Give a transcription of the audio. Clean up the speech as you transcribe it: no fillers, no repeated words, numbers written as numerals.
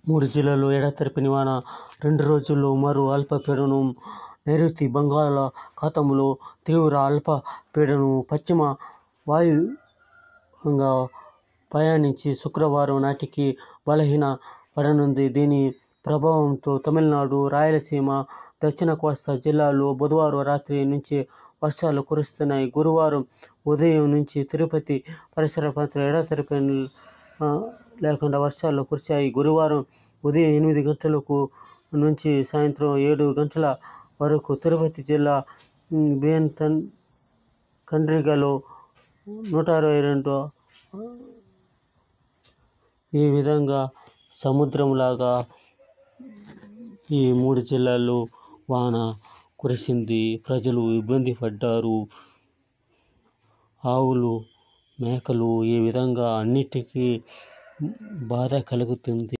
3 జిల్లాల్లో ఎడతెరిపి వాన, 2 రోజుల్లో మరో అల్పపీడనం. నైరుతి బంగాళాఖాతంలో తీవ్ర అల్పపీడనం పశ్చిమ వాయువ్యంగా పయనించి శుక్రవారం నాటికి బలహీనపడనుంది. దీని ప్రభావంతో తమిళనాడు, రాయలసీమ, దక్షిణ కోస్తా జిల్లాల్లో బుధవారం రాత్రి నుంచి వర్షాలు కురుస్తున్నాయి. గురువారం ఉదయం నుంచి తిరుపతి పరిసర ప్రాంతాల్లో ఎడతెరిపి లేకుండా వర్షాలు కురిశాయి. గురువారం ఉదయం 8 గంటల నుంచి సాయంత్రం 7 గంటల వరకు తిరుపతి జిల్లా కండ్రిగలో 122 ఈ విధంగా సముద్రంలాగా ఈ 3 జిల్లాల్లో వాన కురిసింది. ప్రజలు ఇబ్బంది పడ్డారు. ఆవులు, మేకలు ఈ విధంగా అన్నిటికీ బాధ కలుగుతుంది.